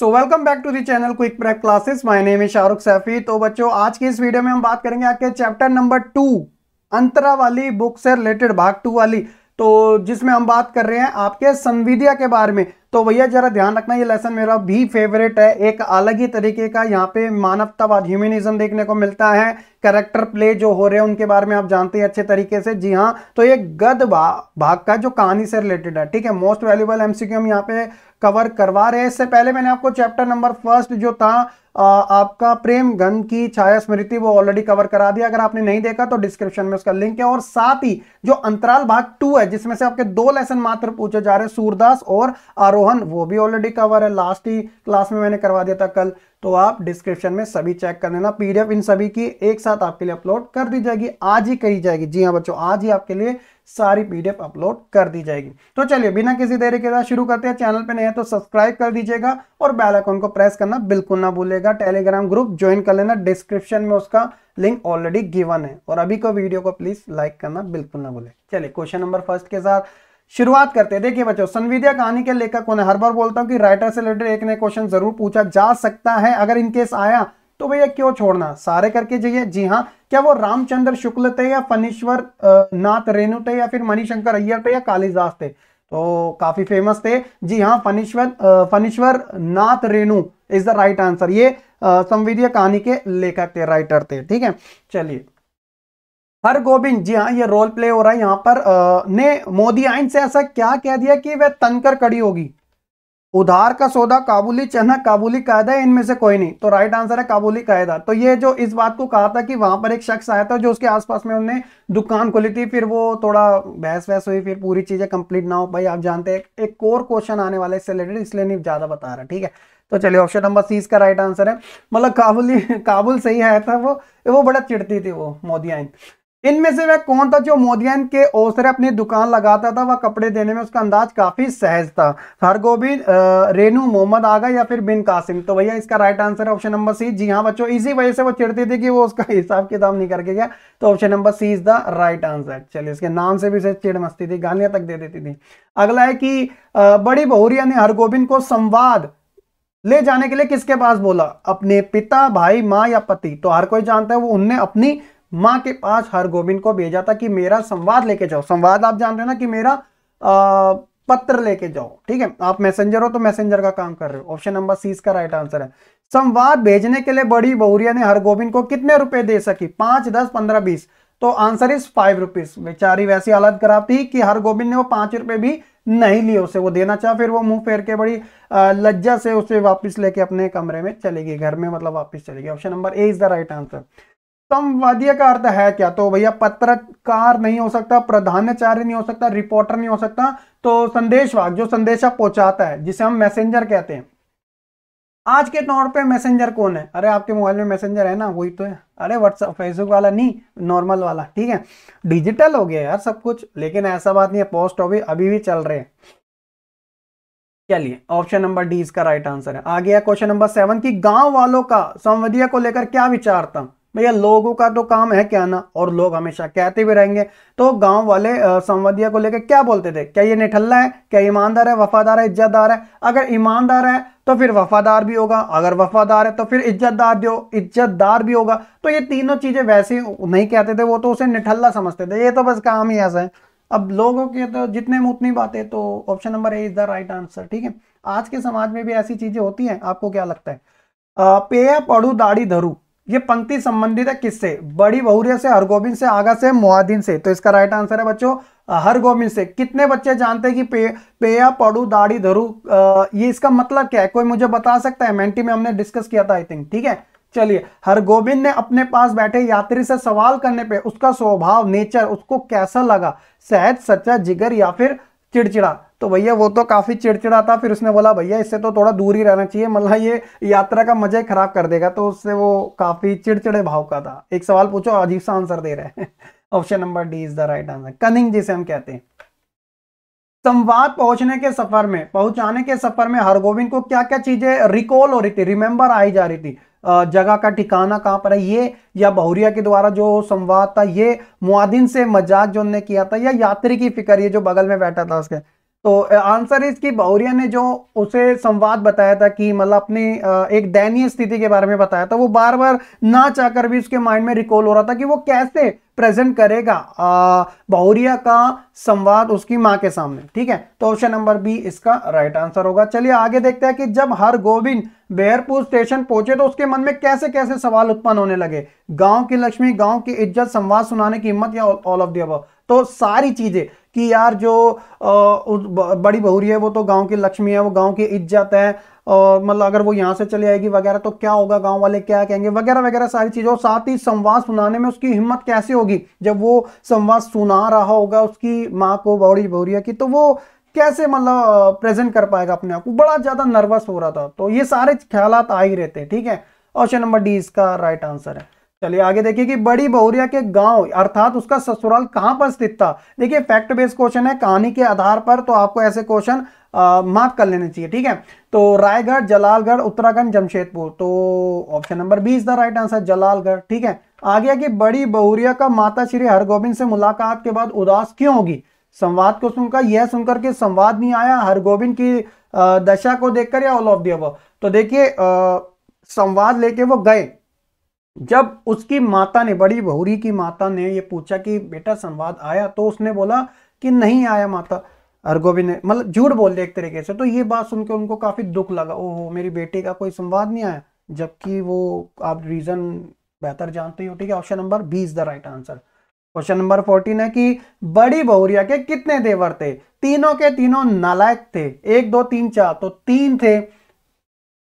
So welcome back to the channel quick prac classes. My name है शाहरुख सैफी। तो बच्चों, आज की इस वीडियो में हम बात करेंगे आपके चैप्टर नंबर 2 अंतरा वाली बुक से रिलेटेड भाग 2 वाली, तो जिसमें हम बात कर रहे हैं आपके संविद्या के बारे में। तो भैया जरा ध्यान रखना, ये लेसन मेरा भी फेवरेट है। एक अलग ही तरीके का यहाँ पे मानवतावाद, ह्यूमनिज्म देखने को मिलता है। कैरेक्टर प्ले जो हो रहे हैं उनके बारे में आप जानते हैं अच्छे तरीके से। जी हाँ, तो ये गद्य भाग का जो कहानी से रिलेटेड है, ठीक है। मोस्ट वैल्यूबल एमसीक्यू हम यहाँ पे कवर करवा रहे हैं। इससे पहले मैंने आपको चैप्टर नंबर 1 जो था आपका प्रेम घन की छाया स्मृति, वो ऑलरेडी कवर करा दिया। अगर आपने नहीं देखा तो डिस्क्रिप्शन में उसका लिंक है। और साथ ही जो अंतराल भाग 2 है, जिसमें से आपके 2 लेसन मात्र पूछे जा रहे हैं, सूरदास और आरोहण, वो भी ऑलरेडी कवर है। लास्ट ही क्लास में मैंने करवा दिया था कल, तो आप डिस्क्रिप्शन में सभी चेक कर लेना। पीडीएफ इन सभी की एक साथ आपके लिए अपलोड कर दी जाएगी, आज ही करी जाएगी। जी हाँ बच्चों, आज ही आपके लिए सारी पीडीएफ अपलोड कर दी जाएगी। तो चलिए बिना किसी देरी के साथ शुरू करते हैं। चैनल पे नए हैं तो सब्सक्राइब कर दीजिएगा और बेल आइकन को प्रेस करना बिल्कुल ना भूलिएगा। टेलीग्राम ग्रुप ज्वाइन कर लेना, डिस्क्रिप्शन में उसका लिंक ऑलरेडी गिवन है। और अभी को वीडियो को प्लीज लाइक करना बिल्कुल ना भूले। चलिए क्वेश्चन नंबर 1 के साथ शुरुआत करते हैं। देखिए बच्चों, संविद्या कहानी के लेखक कौन है? हर बार बोलता हूं कि राइटर से रिलेटेड एक नया क्वेश्चन जरूर पूछा जा सकता है। अगर इनकेस आया तो भैया क्यों छोड़ना, सारे करके जाइए। जी हाँ, क्या वो रामचंद्र शुक्ल थे या फणीश्वर नाथ रेणु थे या फिर मणिशंकर अय्यर थे या कालिदास थे? तो काफी फेमस थे। जी हाँ, Phanishwar Nath Renu is the right answer. ये संविद्या कहानी के लेखक थे, राइटर थे। ठीक है, चलिए। हरगोविंद, जी हाँ, ये रोल प्ले हो रहा है यहाँ पर, ने मोदी आइन से ऐसा क्या कह दिया कि वह तनकर कड़ी होगी? उधार का सौदा, काबुली चना, काबुली कायदा, इनमें से कोई नहीं। तो राइट आंसर है काबुली कायदा। तो ये जो इस बात को कहा था कि वहां पर एक शख्स आया था जो उसके आसपास में उन्होंने दुकान खोली थी, फिर वो थोड़ा बहस वहस हुई, फिर पूरी चीजें कंप्लीट ना हो। भाई आप जानते हैं एक और क्वेश्चन आने वाला है इससे रिलेटेड, इसलिए नहीं ज्यादा बता रहा। ठीक है, तो चलिए ऑप्शन नंबर सी इसका राइट आंसर है। मतलब काबुल सही आया था। वो बड़ा चिढ़ती थी वो मोदियाइन। इनमें से वह कौन था जो मोदियान के ओसरे अपनी दुकान लगाता था? वह कपड़े देने में उसका अंदाज काफी सहज था। हरगोविंद, रेणु, मोहम्मद आगा या फिर बिन कासिम? तो भैया इसका राइट आंसर है ऑप्शन नंबर सी। जी हाँ बच्चों, इसी वजह से वो चिढ़ती थी कि वो उसका हिसाब किताब नहीं करके गया। तो option number C is the right answer. चलिए, इसके नाम से भी उसे चिढ़ मस्ती थी, गालियां तक दे देती थी। अगला है कि बड़ी बहुरिया ने हरगोविंद को संवाद ले जाने के लिए किसके पास बोला? अपने पिता, भाई, माँ या पति? तो हर कोई जानता है वो उनने अपनी मां के पास हरगोविंद को भेजा था कि मेरा संवाद लेके जाओ। संवाद आप जानते हो ना कि मेरा पत्र लेके जाओ। ठीक है, आप मैसेंजर हो तो मैसेंजर का काम कर रहे हो। ऑप्शन नंबर सी इसका राइट आंसर है। संवाद भेजने के लिए बड़ी बहुरिया ने हरगोविंद को कितने रुपए दे सकी? 5, 10, 15, 20? तो आंसर इज 5 रुपीज। बेचारी वैसी हालत खराब थी कि हरगोविंद ने वो 5 रुपए भी नहीं लिए उसे, वो देना चाहा। फिर वो मुंह फेर के बड़ी लज्जा से उसे वापस लेके अपने कमरे में चली गई, घर में मतलब वापस चली गई। Option number A is the right answer. संवादीय का अर्थ है क्या? तो भैया पत्रकार नहीं हो सकता, प्रधानाचार्य नहीं हो सकता, रिपोर्टर नहीं हो सकता, तो संदेशवाहक, जो संदेशा पहुंचाता है, जिसे हम मैसेंजर कहते हैं। आज के तौर पे मैसेंजर कौन है? अरे आपके मोबाइल में मैसेंजर है ना, वही तो है। अरे व्हाट्सएप, फेसबुक वाला नहीं, नॉर्मल वाला। ठीक है, डिजिटल हो गया यार सब कुछ, लेकिन ऐसा बात नहीं है, पोस्ट ऑफिस अभी भी चल रहे हैं। चलिए, ऑप्शन नंबर डी इसका राइट आंसर है। आ गया क्वेश्चन नंबर 7 की गांव वालों का संवादीय को लेकर क्या विचार था? भैया लोगों का तो काम है क्या ना, और लोग हमेशा कहते भी रहेंगे। तो गांव वाले संवादीय को लेकर क्या बोलते थे? क्या ये निठल्ला है, क्या ईमानदार है, वफादार है, इज्जतदार है? अगर ईमानदार है तो फिर वफादार भी होगा, अगर वफादार है तो फिर इज्जतदार भी होगा। तो ये तीनों चीजें वैसे नहीं कहते थे, वो तो उसे निठल्ला समझते थे। ये तो बस काम ही ऐसा है। अब लोगों के तो जितने में उतनी बातें। तो option number A is the right answer. ठीक है, आज के समाज में भी ऐसी चीजें होती हैं, आपको क्या लगता है? पेया पढ़ू दाढ़ी धरू, ये पंक्ति संबंधित है किससे? बड़ी बहुरिया से, हरगोविंद से, आगा से, मुआदिन से? तो इसका राइट आंसर है बच्चों हरगोविंद से। कितने बच्चे जानते हैं कि पेया पढ़ू दाढ़ी धरू ये इसका मतलब क्या है? कोई मुझे बता सकता है? मेंटी में हमने डिस्कस किया था आई थिंक। ठीक है, चलिए। हरगोविंद ने अपने पास बैठे यात्री से सवाल करने पे उसका स्वभाव, नेचर उसको कैसा लगा? सहज, सच्चा, जिगर या फिर चिड़चिड़ा? तो भैया वो तो काफी चिड़चिड़ा था। फिर उसने बोला भैया इससे तो थोड़ा दूर ही रहना चाहिए, मतलब ये यात्रा का मजा ही खराब कर देगा। तो उससे वो काफी चिड़चिड़े भाव का था। एक सवाल पूछो, अजीब सा आंसर दे रहे हैं। Option number D is the right answer. Cunning जिसे हम कहते हैं। संवाद पहुंचाने के सफर में हरगोविंद को क्या क्या चीजें रिकॉल हो रही थी, रिमेंबर आई जा रही थी? जगह का ठिकाना कहां पर है ये, या बहुरिया के द्वारा जो संवाद था ये, मुआदिन से मजाक जो उन्होंने किया था, या यात्री की फिक्र, ये जो बगल में बैठा था उसके? तो आंसर इसकी बहुरिया ने जो उसे संवाद बताया था कि मतलब अपनी एक दयनीय स्थिति के बारे में बताया था, वो बार बार ना चाहकर भी उसके माइंड में रिकॉल हो रहा था कि वो कैसे प्रेजेंट करेगा बहुरिया का संवाद उसकी मां के सामने। ठीक है, तो ऑप्शन नंबर बी इसका राइट आंसर होगा। चलिए आगे देखते हैं कि जब हरगोविंद बेहरपुर स्टेशन पहुंचे तो उसके मन में कैसे कैसे सवाल उत्पन्न होने लगे। गांव की लक्ष्मी, गांव की इज्जत, संवाद सुनाने की हिम्मत या ऑल ऑफ द अबव। तो सारी चीजें कि यार जो बड़ी बहुरी है वो तो गांव की लक्ष्मी है, वो गांव की इज्जत है, और मतलब अगर वो यहाँ से चली आएगी वगैरह तो क्या होगा, गांव वाले क्या कहेंगे वगैरह वगैरह सारी चीजें। और साथ ही संवाद सुनाने में उसकी हिम्मत कैसे होगी, जब वो संवाद सुना रहा होगा उसकी माँ को बड़ी बहुरिया की, तो वो कैसे मतलब प्रेजेंट कर पाएगा अपने आप को। बड़ा ज्यादा नर्वस हो रहा था। तो ये सारे ख्यालात आ ही रहते हैं। ठीक है, ऑप्शन नंबर डी इसका राइट आंसर है। चलिए आगे देखिए कि बड़ी बहुरिया के गांव अर्थात उसका ससुराल कहां पर स्थित था। देखिए फैक्ट बेस्ड क्वेश्चन है, कहानी के आधार पर, तो आपको ऐसे क्वेश्चन मार्क कर लेने चाहिए। ठीक है, तो रायगढ़, जलालगढ़, उत्तराखंड, जमशेदपुर। तो option number B is the right answer, Jalalgarh. ठीक है, आगे कि बड़ी बहुरिया का माता श्री हरगोबिंद से मुलाकात के बाद उदास क्यों होगी। संवाद को सुनकर, यह सुनकर कि संवाद नहीं आया, हरगोबिंद की दशा को देखकर, या ऑल ऑफ द अबव। तो देखिए संवाद लेके वो गए, जब उसकी माता ने, बड़ी बहुरी की माता ने ये पूछा कि बेटा संवाद आया, तो उसने बोला कि नहीं आया माता। हरगोविंद ने मतलब झूठ बोल दिया एक तरीके से। तो ये बात सुनकर उनको काफी दुख लगा, ओहो मेरी बेटी का कोई संवाद नहीं आया, जबकि वो आप रीजन बेहतर जानते हो। ठीक है, option number B is the right answer. Question number 14 है कि बड़ी बहुरिया के कितने देवर थे। तीनों के तीनों नालायक थे, 1 2 3 4, तो 3 थे,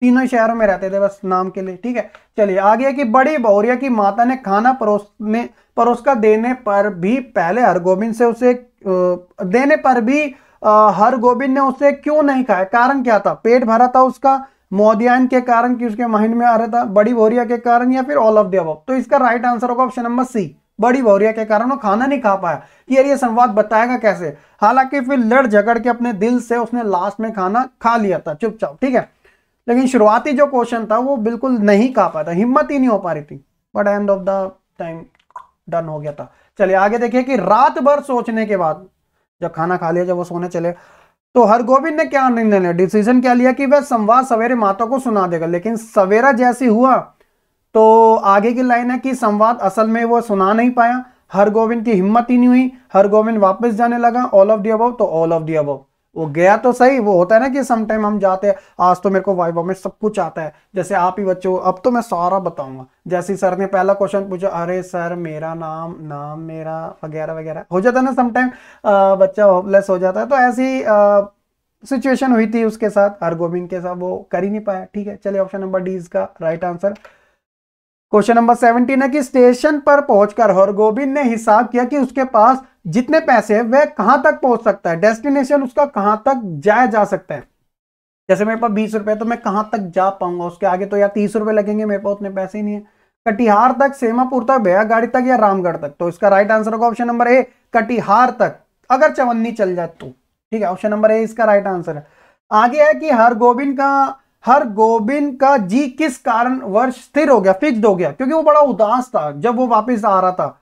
तीनों शहरों में रहते थे बस नाम के लिए। ठीक है, चलिए आगे कि बड़ी बहुरिया की माता ने खाना परोसकर देने पर भी पहले हरगोबिंद से उसे देने पर भी हरगोबिंद ने उसे क्यों नहीं खाया, कारण क्या था। पेट भरा था उसका, मोदियान के कारण कि उसके माइंड में आ रहा था, बड़ी बहुरिया के कारण, या फिर ऑल ऑफ द अबव। तो इसका राइट आंसर होगा ऑप्शन नंबर सी, बड़ी बहुरिया के कारण वो खाना नहीं खा पाया कि यार ये संवाद बताएगा कैसे। हालांकि फिर लड़ झगड़ के अपने दिल से उसने लास्ट में खाना खा लिया था चुपचाप। ठीक है, लेकिन शुरुआती जो क्वेश्चन था वो बिल्कुल नहीं खा पाया था, हिम्मत ही नहीं हो पा रही थी, but end of the time done हो गया था। चलिए आगे देखिए कि रात भर सोचने के बाद, जब खाना खा लिया, जब वो सोने चले, तो हरगोबिंद ने क्या निर्णय लिया, डिसीजन क्या लिया कि वह संवाद सवेरे माता को सुना देगा। लेकिन सवेरा जैसी हुआ तो आगे की लाइन है कि संवाद असल में वो सुना नहीं पाया, हरगोबिंद की हिम्मत ही नहीं हुई, हरगोबिंद वापस जाने लगा, ऑल ऑफ द अबव। तो ऑल ऑफ द अबव, वो गया तो सही, वो होता है ना कि समटाइम हम जाते हैं, आज तो मेरे को वाइवा में सब कुछ आता है, जैसे आप ही बच्चों, अब तो मैं सारा बताऊंगा। जैसे सर ने पहला क्वेश्चन पूछा, अरे सर मेरा नाम मेरा वगैरह वगैरह हो जाता है ना समटाइम, बच्चा होपलेस हो जाता है। तो ऐसी सिचुएशन हुई थी उसके साथ, हरगोबिंद के साथ, वो कर ही नहीं पाया। ठीक है, चलिए ऑप्शन नंबर डी इसका राइट आंसर। क्वेश्चन नंबर 17 है कि स्टेशन पर पहुंचकर हरगोबिंद ने हिसाब किया कि उसके पास जितने पैसे हैं वह कहां तक पहुंच सकता है, डेस्टिनेशन उसका कहां तक जाया जा सकता है। जैसे मेरे पास 20 रुपए, तो मैं कहां तक जा पाऊंगा, उसके आगे तो यार 30 रुपए लगेंगे, मेरे पास उतने पैसे ही नहीं है। कटिहार तक, सेमापुर तक, भेड़ागाड़ी तक, या रामगढ़ तक। तो इसका राइट आंसर होगा ऑप्शन नंबर ए, कटिहार तक, अगर चवन्नी चल जाए तो। ठीक है, ऑप्शन नंबर ए इसका राइट आंसर है। आगे है कि हरगोबिंद का जी किस कारण वर्ष स्थिर हो गया, फिक्स्ड हो गया, क्योंकि वो बड़ा उदास था जब वो वापस आ रहा था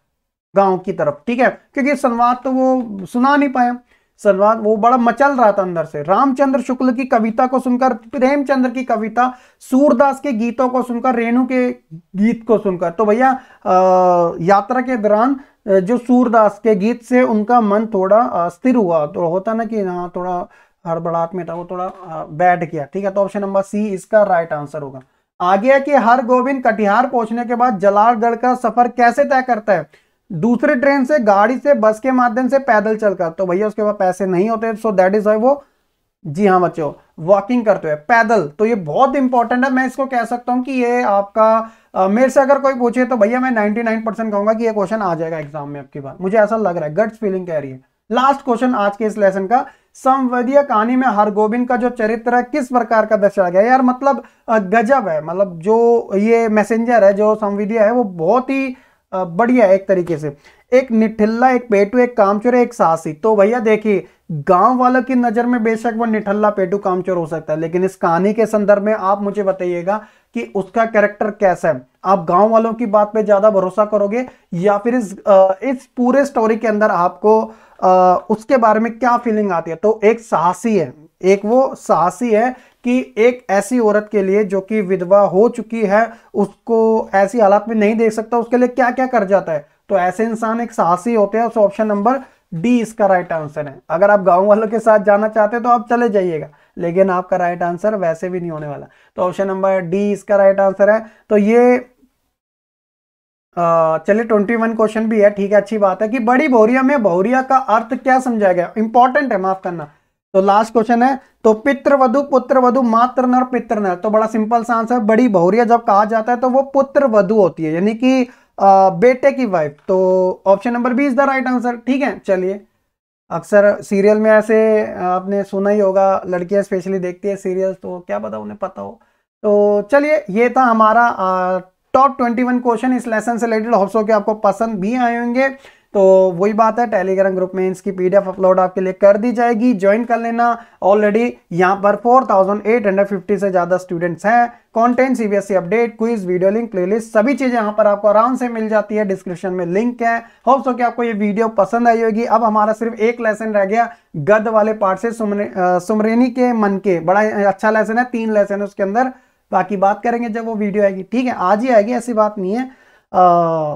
गांव की तरफ। ठीक है, क्योंकि संवाद तो वो सुना नहीं पाया, संवाद वो बड़ा मचल रहा था अंदर से। रामचंद्र शुक्ल की कविता को सुनकर, प्रेमचंद्र की कविता, सूरदास के गीतों को सुनकर, रेणु के गीत को सुनकर। तो भैया यात्रा के दौरान जो सूरदास के गीत से उनका मन थोड़ा स्थिर हुआ, तो होता ना कि हाँ थोड़ा हड़बड़ाहट में था, वो थोड़ा बैठ गया। ठीक है, तो ऑप्शन नंबर सी इसका राइट आंसर होगा। आगे है कि हरगोबिंद कटिहार पहुंचने के बाद जलालगढ़ का सफर कैसे तय करता है, दूसरी ट्रेन से, गाड़ी से, बस के माध्यम से, पैदल चलकर। तो भैया उसके पास पैसे नहीं होते, सो दैट इज वाई वो, जी हाँ बच्चों, वॉकिंग करते हुए, पैदल। तो ये बहुत इंपॉर्टेंट है, मैं इसको कह सकता हूं कि ये आपका मेरे से अगर कोई पूछे तो भैया मैं 99% कहूंगा कि ये क्वेश्चन आ जाएगा एग्जाम में आपकी बार, मुझे ऐसा लग रहा है, गट्स फीलिंग कह रही है। लास्ट क्वेश्चन आज के इस लेसन का, संवदीय कहानी में हरगोबिंद का जो चरित्र है किस प्रकार का दर्शाया गया। यार मतलब गजब है, मतलब जो ये मैसेंजर है, जो संवदीय है, वो बहुत ही बढ़िया है एक तरीके से। एक निठल्ला, एक पेटू, एक कामचोर, एक साहसी। तो भैया देखिए, गांव वालों की नजर में बेशक वो निठल्ला, पेटू, कामचोर हो सकता है, लेकिन इस कहानी के संदर्भ में आप मुझे बताइएगा कि उसका कैरेक्टर कैसा है। आप गांव वालों की बात पे ज्यादा भरोसा करोगे, या फिर इस पूरे स्टोरी के अंदर आपको उसके बारे में क्या फीलिंग आती है? तो एक साहसी है, एक वो साहसी है कि एक ऐसी औरत के लिए जो कि विधवा हो चुकी है, उसको ऐसी हालात में नहीं देख सकता, उसके लिए क्या क्या कर जाता है। तो ऐसे इंसान एक साहसी होते हैं। तो ऑप्शन नंबर डी इसका राइट आंसर है। अगर आप गांव वालों के साथ जाना चाहते हैं तो आप चले जाइएगा, लेकिन आपका राइट आंसर वैसे भी नहीं होने वाला। तो ऑप्शन नंबर डी इसका राइट आंसर है। तो ये चलिए 21 क्वेश्चन भी है, ठीक है, अच्छी बात है कि बड़ी भौरिया में भौरिया का अर्थ क्या समझाया गया, इंपॉर्टेंट है, माफ करना। तो लास्ट क्वेश्चन है, तो पितृवधु पुत्रवधु मातृ नर पितृ नर। तो बड़ा सिंपल सा आंसर, बड़ी भौरिया जब कहा जाता है तो वो पुत्र वधु होती है, यानी कि बेटे की वाइफ। तो option number B is the right answer. ठीक है, चलिए, अक्सर सीरियल में ऐसे आपने सुना ही होगा, लड़कियां स्पेशली देखती है सीरियल, तो क्या पता उन्हें पता हो। तो चलिए, ये था हमारा टॉप 21 क्वेश्चन इस लेसन से रिलेटेड। होप्स हो कि आपको पसंद भी आए होंगे। तो वही बात है, टेलीग्राम ग्रुप में इसकी पीडीएफ अपलोड आपके लिए कर दी जाएगी, ज्वाइन कर लेना। ऑलरेडी यहाँ पर 4850 से ज्यादा स्टूडेंट्स हैं। Content, CBSE update, quiz, video link, playlist, सभी चीजें यहाँ पर आपको आराम से मिल जाती है। डिस्क्रिप्शन में लिंक है। होप्स हो कि आपको ये वीडियो पसंद आई होगी। अब हमारा सिर्फ एक लेसन रह गया गद वाले पार्ट से, सुमरेनी के मन के। बड़ा अच्छा लेसन है, 3 लेसन है उसके अंदर। बाकी बात करेंगे जब वो वीडियो आएगी। ठीक है, आज ही आएगी, ऐसी बात नहीं है।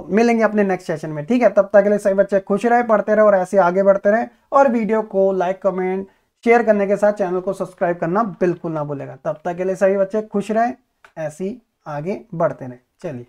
मिलेंगे अपने नेक्स्ट सेशन में। ठीक है, तब तक के लिए सभी बच्चे खुश रहे, पढ़ते रहे और ऐसे आगे बढ़ते रहे। और वीडियो को लाइक, कमेंट, शेयर करने के साथ चैनल को सब्सक्राइब करना बिल्कुल ना भूलेगा। तब तक के लिए सभी बच्चे खुश रहे, ऐसे आगे बढ़ते रहे। चलिए।